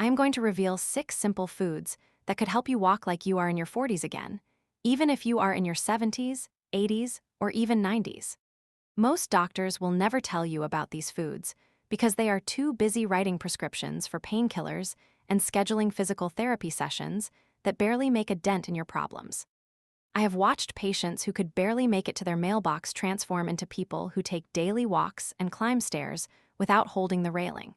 I am going to reveal 6 simple foods that could help you walk like you are in your 40s again, even if you are in your 70s, 80s, or even 90s. Most doctors will never tell you about these foods because they are too busy writing prescriptions for painkillers and scheduling physical therapy sessions that barely make a dent in your problems. I have watched patients who could barely make it to their mailbox transform into people who take daily walks and climb stairs without holding the railing.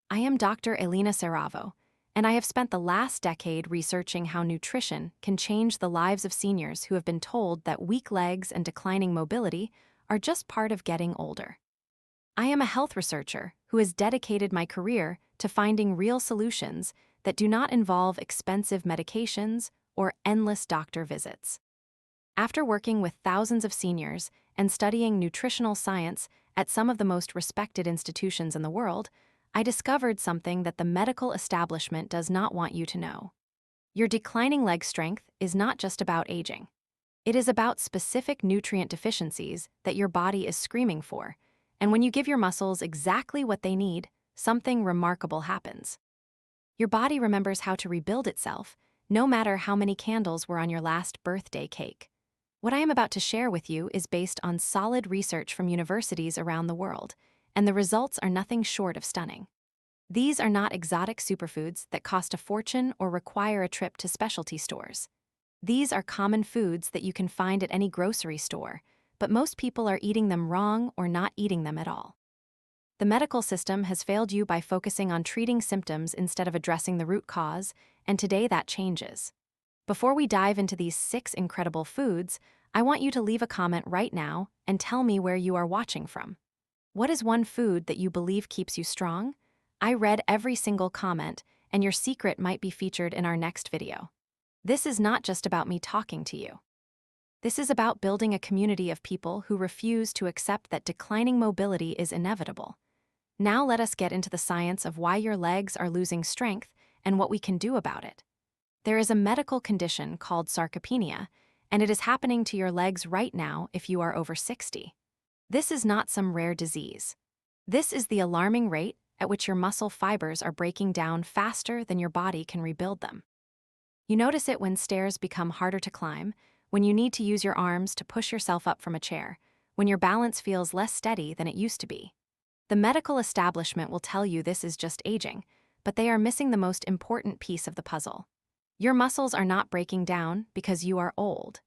I am Dr. Elena Saravo, and I have spent the last decade researching how nutrition can change the lives of seniors who have been told that weak legs and declining mobility are just part of getting older. I am a health researcher who has dedicated my career to finding real solutions that do not involve expensive medications or endless doctor visits. After working with thousands of seniors and studying nutritional science at some of the most respected institutions in the world, I discovered something that the medical establishment does not want you to know. Your declining leg strength is not just about aging. It is about specific nutrient deficiencies that your body is screaming for, and when you give your muscles exactly what they need, something remarkable happens. Your body remembers how to rebuild itself, no matter how many candles were on your last birthday cake. What I am about to share with you is based on solid research from universities around the world, and the results are nothing short of stunning. These are not exotic superfoods that cost a fortune or require a trip to specialty stores. These are common foods that you can find at any grocery store, but most people are eating them wrong or not eating them at all. The medical system has failed you by focusing on treating symptoms instead of addressing the root cause, and today that changes. Before we dive into these 6 incredible foods, I want you to leave a comment right now and tell me where you are watching from. What is one food that you believe keeps you strong? I read every single comment, and your secret might be featured in our next video. This is not just about me talking to you. This is about building a community of people who refuse to accept that declining mobility is inevitable. Now let us get into the science of why your legs are losing strength and what we can do about it. There is a medical condition called sarcopenia, and it is happening to your legs right now if you are over 60. This is not some rare disease. This is the alarming rate at which your muscle fibers are breaking down faster than your body can rebuild them. You notice it when stairs become harder to climb, when you need to use your arms to push yourself up from a chair, when your balance feels less steady than it used to be. The medical establishment will tell you this is just aging, but they are missing the most important piece of the puzzle. Your muscles are not breaking down because you are old.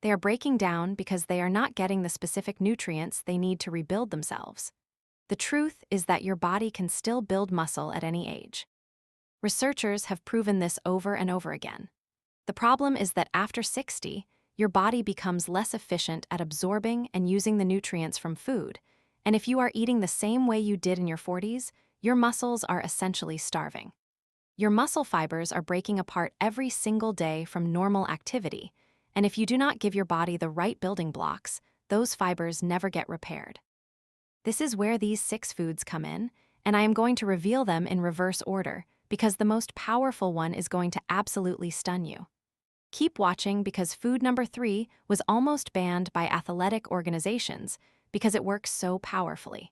They are breaking down because they are not getting the specific nutrients they need to rebuild themselves. The truth is that your body can still build muscle at any age. Researchers have proven this over and over again. The problem is that after 60, your body becomes less efficient at absorbing and using the nutrients from food, and if you are eating the same way you did in your 40s, your muscles are essentially starving. Your muscle fibers are breaking apart every single day from normal activity, and if you do not give your body the right building blocks, those fibers never get repaired. This is where these 6 foods come in, and I am going to reveal them in reverse order because the most powerful one is going to absolutely stun you. Keep watching because food number 3 was almost banned by athletic organizations because it works so powerfully.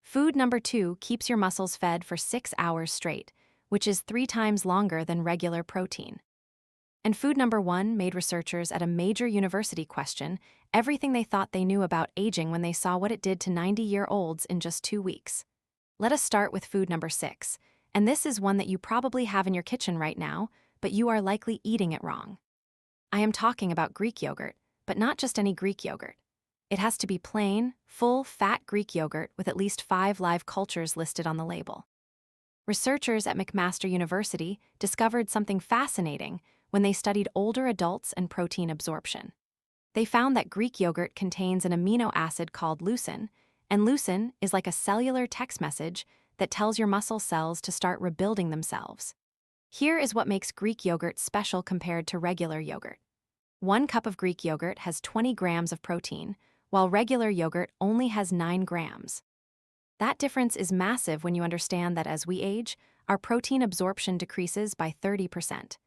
Food number 2 keeps your muscles fed for 6 hours straight, which is 3 times longer than regular protein. And food number 1 made researchers at a major university question everything they thought they knew about aging when they saw what it did to 90-year-olds in just 2 weeks. Let us start with food number 6, and this is one that you probably have in your kitchen right now, but you are likely eating it wrong. I am talking about Greek yogurt, but not just any Greek yogurt. It has to be plain, full-fat Greek yogurt with at least 5 live cultures listed on the label. Researchers at McMaster University discovered something fascinating when they studied older adults and protein absorption. They found that Greek yogurt contains an amino acid called leucin, and leucin is like a cellular text message that tells your muscle cells to start rebuilding themselves. Here is what makes Greek yogurt special compared to regular yogurt. 1 cup of Greek yogurt has 20 grams of protein, while regular yogurt only has 9 grams. That difference is massive when you understand that as we age, our protein absorption decreases by 30%.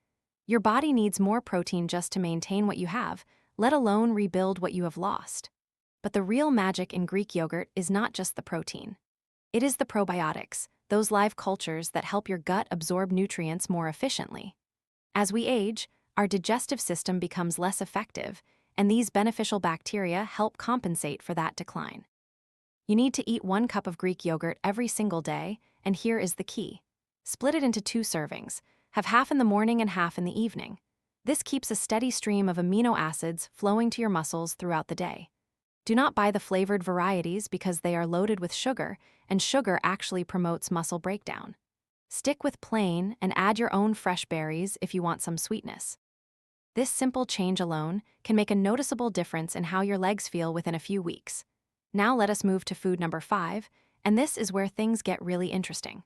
Your body needs more protein just to maintain what you have, let alone rebuild what you have lost. But the real magic in Greek yogurt is not just the protein. It is the probiotics, those live cultures that help your gut absorb nutrients more efficiently. As we age, our digestive system becomes less effective, and these beneficial bacteria help compensate for that decline. You need to eat 1 cup of Greek yogurt every single day, and here is the key. Split it into 2 servings. Have half in the morning and half in the evening. This keeps a steady stream of amino acids flowing to your muscles throughout the day. Do not buy the flavored varieties because they are loaded with sugar, and sugar actually promotes muscle breakdown. Stick with plain and add your own fresh berries if you want some sweetness. This simple change alone can make a noticeable difference in how your legs feel within a few weeks. Now let us move to food number 5, and this is where things get really interesting.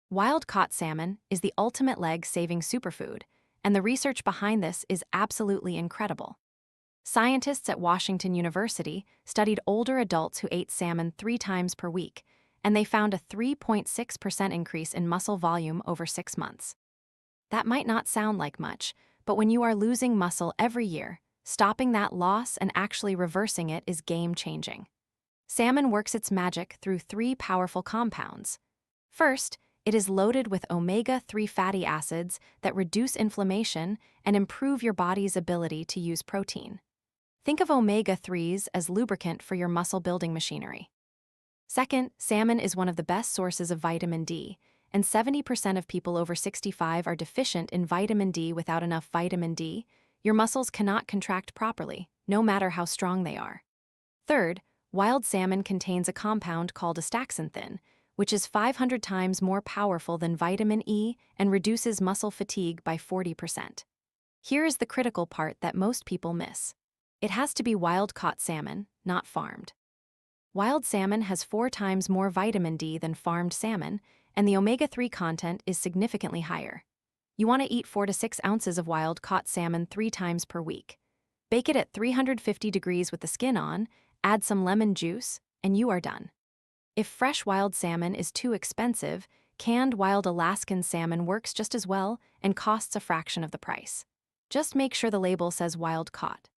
Wild-caught salmon is the ultimate leg-saving superfood, and the research behind this is absolutely incredible. Scientists at Washington University studied older adults who ate salmon 3 times per week, and they found a 3.6% increase in muscle volume over 6 months. That might not sound like much, but when you are losing muscle every year, stopping that loss and actually reversing it is game-changing. Salmon works its magic through 3 powerful compounds. First, it is loaded with omega-3 fatty acids that reduce inflammation and improve your body's ability to use protein. Think of omega-3s as lubricant for your muscle-building machinery. Second, salmon is one of the best sources of vitamin D, and 70% of people over 65 are deficient in vitamin D. Without enough vitamin D, your muscles cannot contract properly, no matter how strong they are. Third, wild salmon contains a compound called astaxanthin, which is 500 times more powerful than vitamin E and reduces muscle fatigue by 40%. Here is the critical part that most people miss. It has to be wild-caught salmon, not farmed. Wild salmon has 4 times more vitamin D than farmed salmon, and the omega-3 content is significantly higher. You want to eat 4 to 6 ounces of wild-caught salmon 3 times per week. Bake it at 350 degrees with the skin on, add some lemon juice, and you are done. If fresh wild salmon is too expensive, canned wild Alaskan salmon works just as well and costs a fraction of the price. Just make sure the label says wild-caught.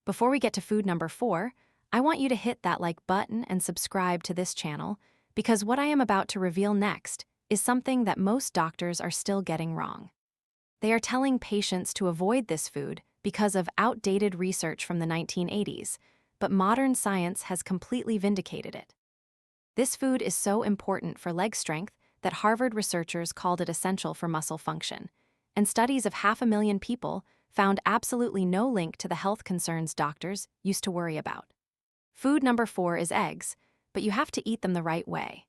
Before we get to food number 4, I want you to hit that like button and subscribe to this channel, because what I am about to reveal next is something that most doctors are still getting wrong. They are telling patients to avoid this food because of outdated research from the 1980s, but modern science has completely vindicated it. This food is so important for leg strength that Harvard researchers called it essential for muscle function, and studies of 500,000 people found absolutely no link to the health concerns doctors used to worry about. Food number 4 is eggs, but you have to eat them the right way.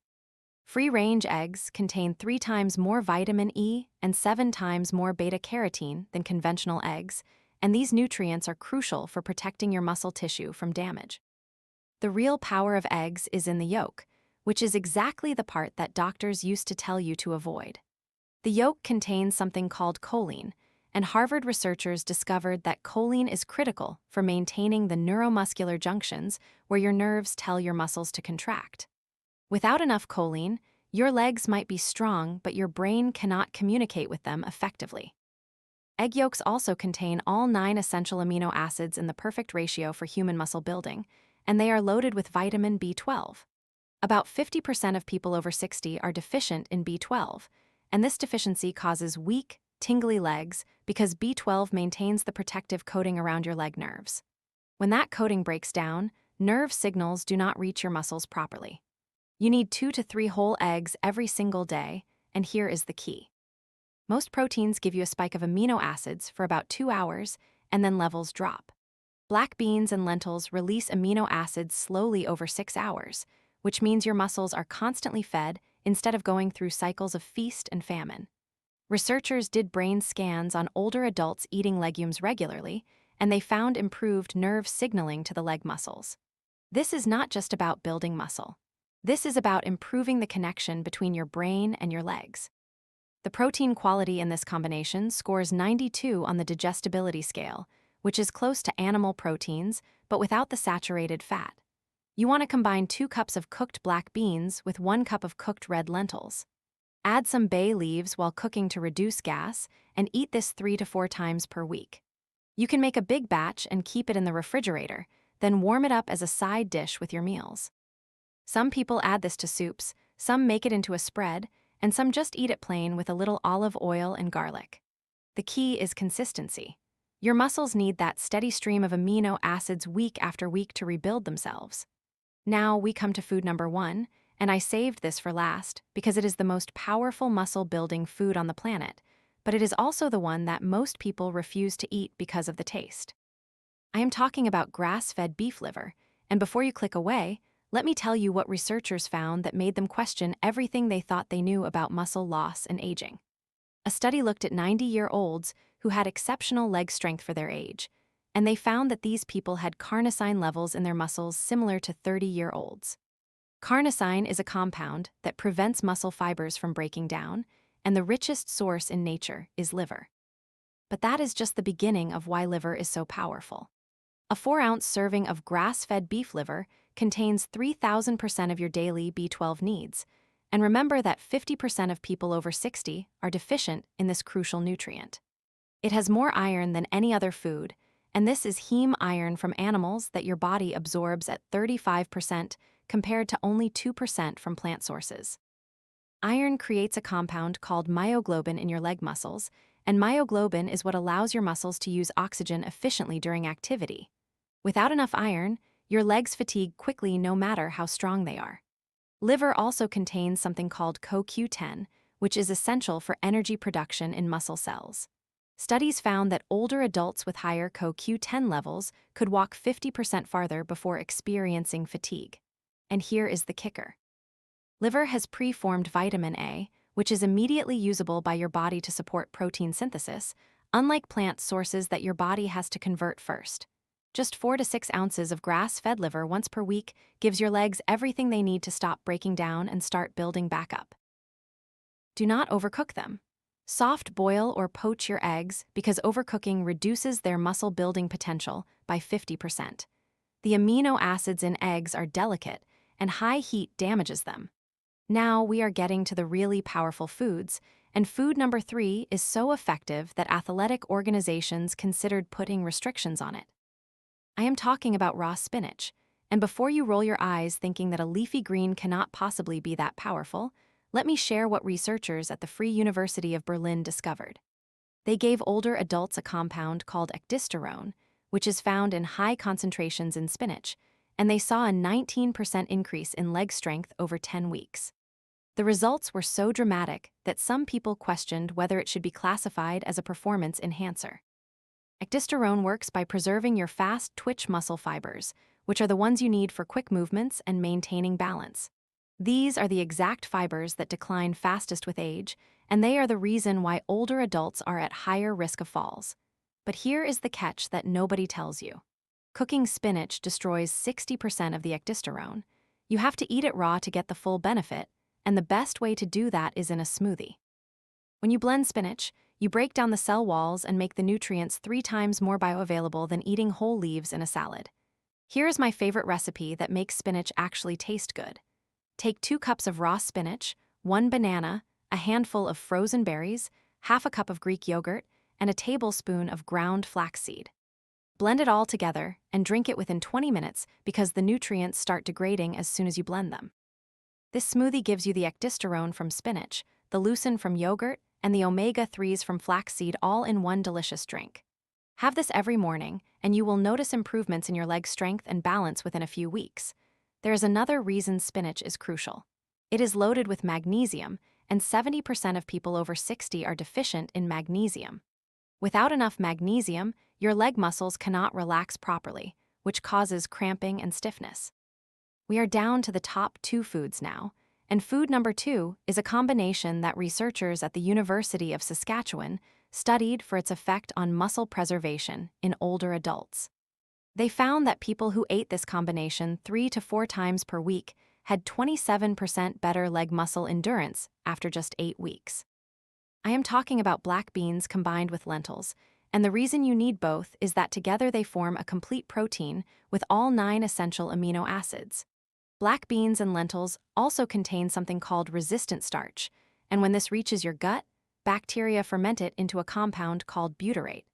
Free-range eggs contain 3 times more vitamin E and 7 times more beta-carotene than conventional eggs, and these nutrients are crucial for protecting your muscle tissue from damage. The real power of eggs is in the yolk, which is exactly the part that doctors used to tell you to avoid. The yolk contains something called choline, and Harvard researchers discovered that choline is critical for maintaining the neuromuscular junctions where your nerves tell your muscles to contract. Without enough choline, your legs might be strong, but your brain cannot communicate with them effectively. Egg yolks also contain all 9 essential amino acids in the perfect ratio for human muscle building, and they are loaded with vitamin B12. About 50% of people over 60 are deficient in B12, and this deficiency causes weak, tingly legs because B12 maintains the protective coating around your leg nerves. When that coating breaks down, nerve signals do not reach your muscles properly. You need 2 to 3 whole eggs every single day, and here is the key. Most proteins give you a spike of amino acids for about 2 hours, and then levels drop. Black beans and lentils release amino acids slowly over 6 hours, which means your muscles are constantly fed instead of going through cycles of feast and famine. Researchers did brain scans on older adults eating legumes regularly, and they found improved nerve signaling to the leg muscles. This is not just about building muscle. This is about improving the connection between your brain and your legs. The protein quality in this combination scores 92 on the digestibility scale, which is close to animal proteins, but without the saturated fat. You want to combine 2 cups of cooked black beans with 1 cup of cooked red lentils. Add some bay leaves while cooking to reduce gas, and eat this 3 to 4 times per week. You can make a big batch and keep it in the refrigerator, then warm it up as a side dish with your meals. Some people add this to soups, Some make it into a spread, and some just eat it plain with a little olive oil and garlic. The key is consistency. Your muscles need that steady stream of amino acids week after week to rebuild themselves. Now we come to food number 1, and I saved this for last because it is the most powerful muscle-building food on the planet, but it is also the one that most people refuse to eat because of the taste. I am talking about grass-fed beef liver, and before you click away, let me tell you what researchers found that made them question everything they thought they knew about muscle loss and aging. A study looked at 90-year-olds who had exceptional leg strength for their age, and they found that these people had carnosine levels in their muscles similar to 30-year-olds. Carnosine is a compound that prevents muscle fibers from breaking down, and the richest source in nature is liver. But that is just the beginning of why liver is so powerful. A 4-ounce serving of grass-fed beef liver contains 3,000% of your daily B12 needs, and remember that 50% of people over 60 are deficient in this crucial nutrient. It has more iron than any other food, and this is heme iron from animals that your body absorbs at 35% compared to only 2% from plant sources. Iron creates a compound called myoglobin in your leg muscles, and myoglobin is what allows your muscles to use oxygen efficiently during activity. Without enough iron, your legs fatigue quickly no matter how strong they are. Liver also contains something called CoQ10, which is essential for energy production in muscle cells. Studies found that older adults with higher CoQ10 levels could walk 50% farther before experiencing fatigue. And here is the kicker. Liver has preformed vitamin A, which is immediately usable by your body to support protein synthesis, unlike plant sources that your body has to convert first. Just 4 to 6 ounces of grass-fed liver once per week gives your legs everything they need to stop breaking down and start building back up. Do not overcook them. Soft boil or poach your eggs because overcooking reduces their muscle-building potential by 50%. The amino acids in eggs are delicate, and high heat damages them. Now we are getting to the really powerful foods, and food number 3 is so effective that athletic organizations considered putting restrictions on it. I am talking about raw spinach, and before you roll your eyes thinking that a leafy green cannot possibly be that powerful, let me share what researchers at the Free University of Berlin discovered. They gave older adults a compound called ecdysterone, which is found in high concentrations in spinach, and they saw a 19% increase in leg strength over 10 weeks. The results were so dramatic that some people questioned whether it should be classified as a performance enhancer. Ecdysterone works by preserving your fast-twitch muscle fibers, which are the ones you need for quick movements and maintaining balance. These are the exact fibers that decline fastest with age, and they are the reason why older adults are at higher risk of falls. But here is the catch that nobody tells you. Cooking spinach destroys 60% of the ecdysterone. You have to eat it raw to get the full benefit, and the best way to do that is in a smoothie. When you blend spinach, you break down the cell walls and make the nutrients 3 times more bioavailable than eating whole leaves in a salad. Here is my favorite recipe that makes spinach actually taste good. Take 2 cups of raw spinach, 1 banana, a handful of frozen berries, half a cup of Greek yogurt, and a tablespoon of ground flaxseed. Blend it all together and drink it within 20 minutes because the nutrients start degrading as soon as you blend them. This smoothie gives you the ecdysterone from spinach, the leucine from yogurt, and the omega-3s from flaxseed all in one delicious drink. Have this every morning, and you will notice improvements in your leg strength and balance within a few weeks. There is another reason spinach is crucial. It is loaded with magnesium, and 70% of people over 60 are deficient in magnesium. Without enough magnesium, your leg muscles cannot relax properly, which causes cramping and stiffness. We are down to the top 2 foods now, and food number 2 is a combination that researchers at the University of Saskatchewan studied for its effect on muscle preservation in older adults. They found that people who ate this combination 3 to 4 times per week had 27% better leg muscle endurance after just 8 weeks. I am talking about black beans combined with lentils, and the reason you need both is that together they form a complete protein with all 9 essential amino acids. Black beans and lentils also contain something called resistant starch, and when this reaches your gut, bacteria ferment it into a compound called butyrate.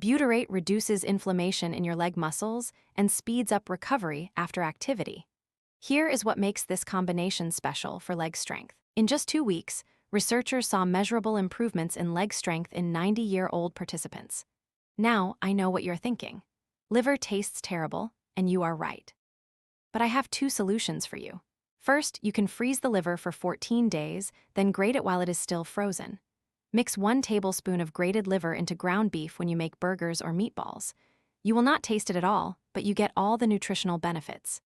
Butyrate reduces inflammation in your leg muscles and speeds up recovery after activity. Here is what makes this combination special for leg strength. In just 2 weeks, researchers saw measurable improvements in leg strength in 90-year-old participants. Now, I know what you're thinking. Liver tastes terrible, and you are right. But I have 2 solutions for you. First, you can freeze the liver for 14 days, then grate it while it is still frozen. Mix 1 tablespoon of grated liver into ground beef when you make burgers or meatballs. You will not taste it at all, but you get all the nutritional benefits.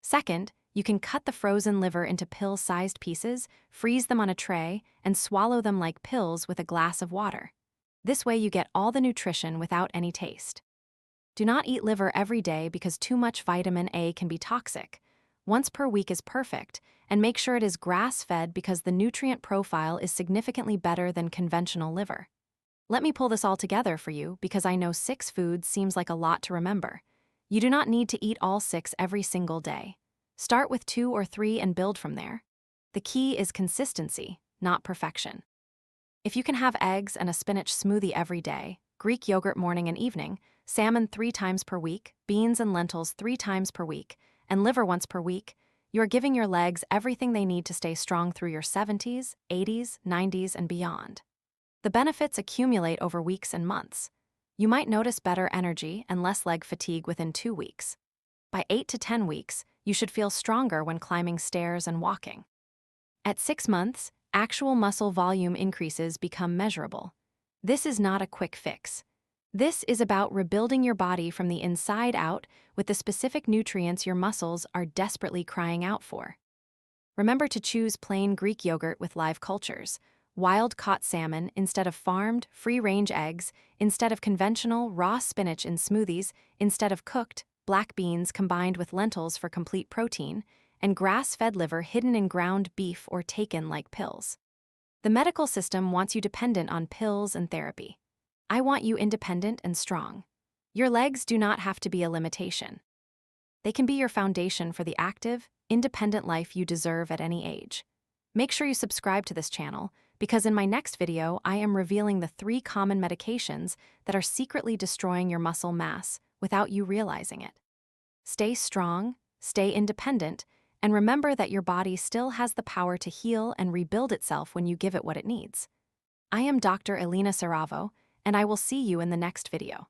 Second, you can cut the frozen liver into pill-sized pieces, freeze them on a tray, and swallow them like pills with a glass of water. This way you get all the nutrition without any taste. Do not eat liver every day because too much vitamin A can be toxic. Once per week is perfect, and make sure it is grass-fed because the nutrient profile is significantly better than conventional liver. Let me pull this all together for you because I know 6 foods seems like a lot to remember. You do not need to eat all 6 every single day. Start with 2 or 3 and build from there. The key is consistency, not perfection. If you can have eggs and a spinach smoothie every day, Greek yogurt morning and evening, salmon 3 times per week, beans and lentils 3 times per week, and liver once per week, you are giving your legs everything they need to stay strong through your 70s, 80s, 90s, and beyond. The benefits accumulate over weeks and months. You might notice better energy and less leg fatigue within 2 weeks. By 8 to 10 weeks, you should feel stronger when climbing stairs and walking. At 6 months, actual muscle volume increases become measurable. This is not a quick fix. This is about rebuilding your body from the inside out with the specific nutrients your muscles are desperately crying out for. Remember to choose plain Greek yogurt with live cultures, wild-caught salmon instead of farmed, free-range eggs, instead of conventional, raw spinach in smoothies, instead of cooked, black beans combined with lentils for complete protein, and grass-fed liver hidden in ground beef or taken like pills. The medical system wants you dependent on pills and therapy. I want you independent and strong. Your legs do not have to be a limitation. They can be your foundation for the active, independent life you deserve at any age. Make sure you subscribe to this channel, because in my next video, I am revealing the 3 common medications that are secretly destroying your muscle mass without you realizing it. Stay strong, stay independent, and remember that your body still has the power to heal and rebuild itself when you give it what it needs. I am Dr. Elena Saravo, and I will see you in the next video.